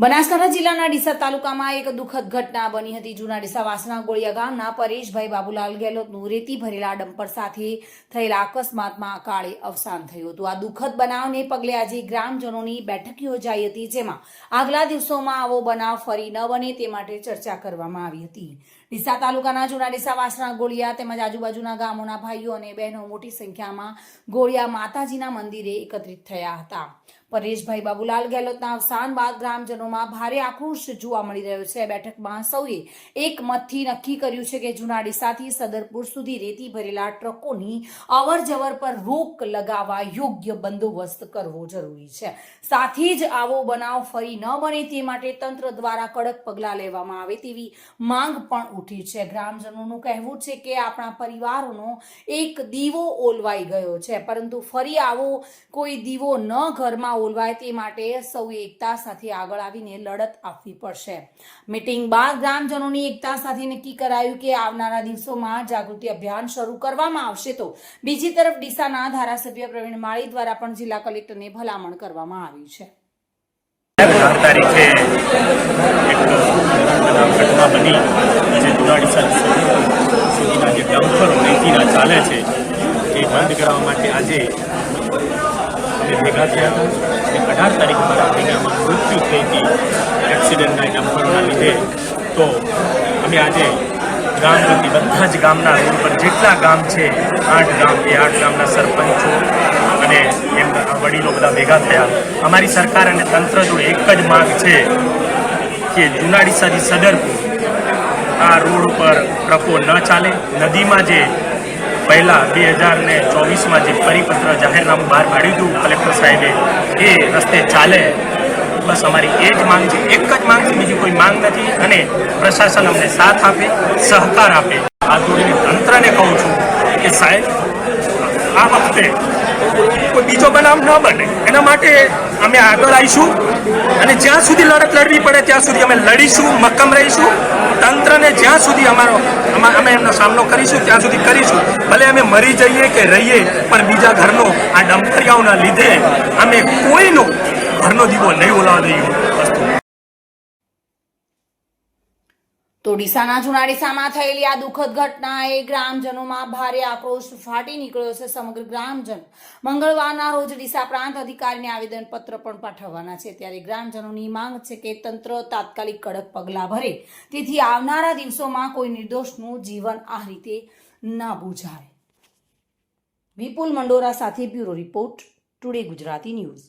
બનાસકાંઠા જિલ્લાના ડીસા તાલુકામાં એક દુઃખદ ઘટના બની હતી। જૂના ડીસા વાસણા ગોળિયા ગામના પરેશભાઈ બાબુલાલ ગેહલોતનું રેતી ભરેલા ડમ્પર સાથે થયેલા અકસ્માતમાં અકાળે અવસાન થયું હતું। આ દુઃખદ બનાવને પગલે આજે ગ્રામજનોની બેઠક યોજાઈ હતી, જેમાં આગલા દિવસોમાં આવો બનાવ ફરી ન બને તે માટે ચર્ચા કરવામાં આવી હતી। ડીસા તાલુકાના જૂના ડીસા વાસણા ગોળિયા તેમજ આજુબાજુના ગામોના ભાઈઓ અને બહેનો મોટી સંખ્યામાં ગોળિયા માતાજીના મંદિરે એકત્રિત થયા હતા। પરેશભાઈ બાબુલાલ ગેહલોતના અવસાન બાદ ગ્રામજનોમાં ભારે આક્રોશ જોવા મળી રહ્યો છે। બેઠકમાં સૌએ એક મતથી નક્કી કર્યું છે કે જૂના ડીસાથી સદરપુર સુધી રેતી ભરેલા ટ્રકોની અવરજવર પર રોક લગાવવા યોગ્ય બંદોબસ્ત કરવો જરૂરી છે। સાથે જ આવો બનાવ ફરી ન બને તે માટે તંત્ર દ્વારા કડક પગલાં લેવામાં આવે તેવી માંગ પણ ઉઠી છે। ગ્રામજનોનું કહેવું છે કે આપણા પરિવારોનો એક દીવો ઓલવાઈ ગયો છે, પરંતુ ફરી આવો કોઈ દીવો ન ઘરમાં ઓલવાય તે માટે સૌએ એકતા સાથે આગળ આવીને લડત આપવી પડશે। મીટિંગ બાદ ગ્રામજનોની એકતા સાથે નક્કી કરાયું કે આવનારા દિવસોમાં જાગૃતિ અભિયાન શરૂ કરવામાં આવશે। તો બીજી તરફ ડીસાના ધારાસભ્ય પ્રવીણ માળી દ્વારા પણ જિલ્લા કલેક્ટરને ભલામણ કરવામાં આવી છે। તારીખે એક ઘટના બની જે જૂના ડીસા સુધીના જે ડમ્પરો રેતીના ચાલે છે એ બંધ કરવા માટે આજે અમે ભેગા થયા હતા। 18 તારીખ પર આપણીમાં મૃત્યુ થઈ હતી એક્સિડન્ટના ડમ્પરોના લીધે। તો અમે આજે ગામ વતી બધા જ ગામના રોડ પર જેટલા ગામ છે 8 ગામ એ 8 ગામના સરપંચો અને એમના વડીલો બધા ભેગા થયા। અમારી સરકાર અને તંત્ર જોડે એક જ માંગ છે કે જૂના ડીસાથી સદરપુર આ રોડ ઉપર ટ્રકો ન ચાલે। નદીમાં જે પહેલાં 2024માં જે પરિપત્ર જાહેરનામું બહાર પાડ્યું હતું કલેક્ટર સાહેબે એ રસ્તે ચાલે। બસ અમારી એ જ માંગ છે, એક જ માંગ છે, બીજી કોઈ માંગ નથી। અને પ્રશાસન અમને સાથ આપે, સહકાર આપે। આ જોડીને તંત્રને કહું છું કે સાહેબ આ વખતે કોઈ બીજો બનાવ ન બને એના માટે અમે આગળ આવીશું અને જ્યાં સુધી લડત લડવી પડે ત્યાં સુધી અમે લડીશું, મક્કમ રહીશું। તંત્રને જ્યાં સુધી અમે એમનો સામનો કરીશું ત્યાં સુધી કરીશું। ભલે અમે મરી જઈએ કે રહીએ, પણ બીજા ઘરનો આ ડમ્પરિયાઓના લીધે અમે કોઈનો ઘરનો દીવો નહીં ઓલાવા દઈએ। તો ડીસાના જૂના ડીસામાં થયેલી આ દુઃખદ ઘટનાએ ગ્રામજનોમાં ભારે આક્રોશ ફાટી નીકળ્યો છે। સમગ્ર ગ્રામજન મંગળવારના રોજ ડીસા પ્રાંત અધિકારીને આવેદનપત્ર પણ પાઠવવાના છે। ત્યારે ગ્રામજનોની માંગ છે કે તંત્ર તાત્કાલિક કડક પગલાં ભરે, તેથી આવનારા દિવસોમાં કોઈ નિર્દોષનું જીવન આ રીતે ન બુઝાય। વિપુલ મંડોરા સાથે bureau report, today Gujarati news.